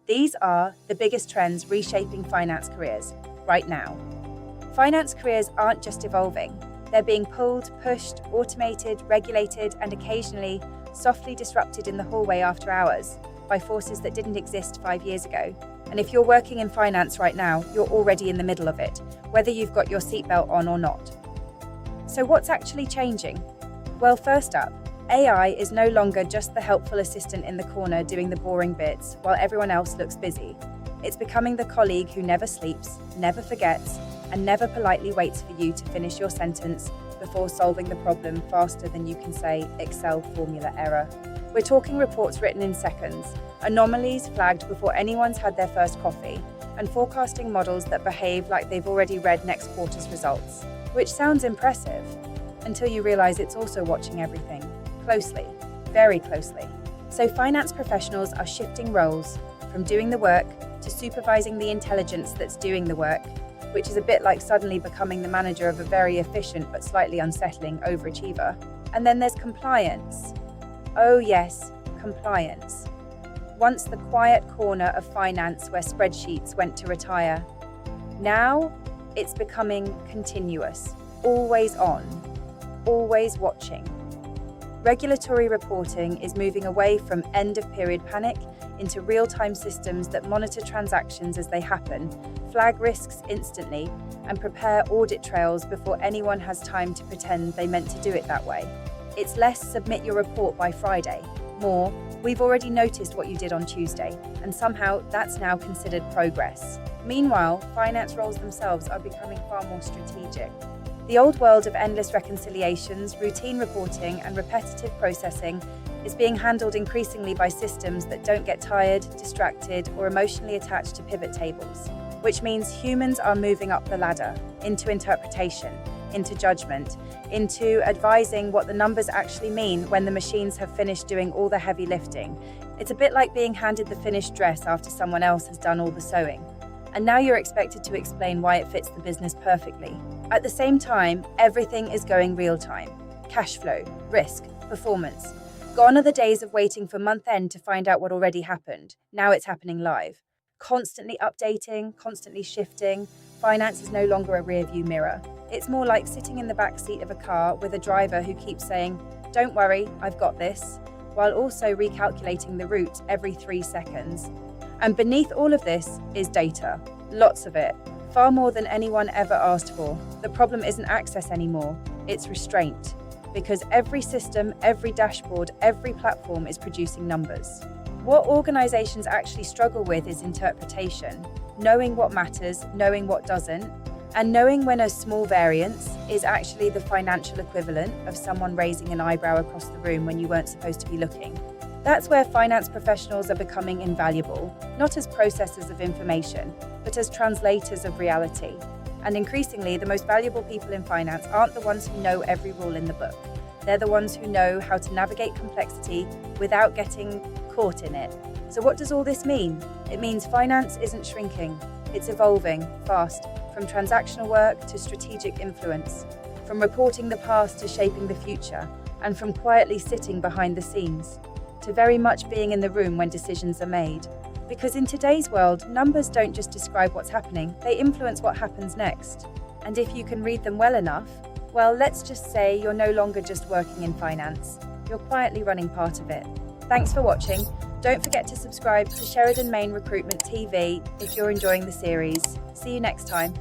These are the biggest trends reshaping finance careers right now. Finance careers aren't just evolving, they're being pulled, pushed, automated, regulated, and occasionally softly disrupted in the hallway after hours by forces that didn't exist 5 years ago. And if you're working in finance right now, you're already in the middle of it, whether you've got your seatbelt on or not. So what's actually changing? Well, first up, AI is no longer just the helpful assistant in the corner doing the boring bits while everyone else looks busy. It's becoming the colleague who never sleeps, never forgets, and never politely waits for you to finish your sentence before solving the problem faster than you can say Excel formula error. We're talking reports written in seconds, anomalies flagged before anyone's had their first coffee, and forecasting models that behave like they've already read next quarter's results. Which sounds impressive, until you realize it's also watching everything. Closely, very closely. So finance professionals are shifting roles from doing the work to supervising the intelligence that's doing the work, which is a bit like suddenly becoming the manager of a very efficient but slightly unsettling overachiever. And then there's compliance. Oh yes, compliance. Once the quiet corner of finance where spreadsheets went to retire. Now it's becoming continuous, always on, always watching. Regulatory reporting is moving away from end-of-period panic into real-time systems that monitor transactions as they happen, flag risks instantly, and prepare audit trails before anyone has time to pretend they meant to do it that way. It's less submit your report by Friday, more we've already noticed what you did on Tuesday, and somehow that's now considered progress. Meanwhile, finance roles themselves are becoming far more strategic. The old world of endless reconciliations, routine reporting, and repetitive processing is being handled increasingly by systems that don't get tired, distracted, or emotionally attached to pivot tables, which means humans are moving up the ladder into interpretation, into judgment, into advising what the numbers actually mean when the machines have finished doing all the heavy lifting. It's a bit like being handed the finished dress after someone else has done all the sewing. And now you're expected to explain why it fits the business perfectly. At the same time, everything is going real time. Cash flow, risk, performance. Gone are the days of waiting for month end to find out what already happened. Now it's happening live. Constantly updating, constantly shifting. Finance is no longer a rearview mirror. It's more like sitting in the back seat of a car with a driver who keeps saying, "Don't worry, I've got this," while also recalculating the route every 3 seconds. And beneath all of this is data. Lots of it. Far more than anyone ever asked for. The problem isn't access anymore, it's restraint. Because every system, every dashboard, every platform is producing numbers. What organizations actually struggle with is interpretation. Knowing what matters, knowing what doesn't, and knowing when a small variance is actually the financial equivalent of someone raising an eyebrow across the room when you weren't supposed to be looking. That's where finance professionals are becoming invaluable, not as processors of information, but as translators of reality. And increasingly, the most valuable people in finance aren't the ones who know every rule in the book. They're the ones who know how to navigate complexity without getting caught in it. So what does all this mean? It means finance isn't shrinking, it's evolving fast, from transactional work to strategic influence, from reporting the past to shaping the future, and from quietly sitting behind the scenes to very much being in the room when decisions are made. Because in today's world, numbers don't just describe what's happening, they influence what happens next. And if you can read them well enough, well, let's just say you're no longer just working in finance, you're quietly running part of it. Thanks for watching. Don't forget to subscribe to Sheridan Main Recruitment TV if you're enjoying the series. See you next time.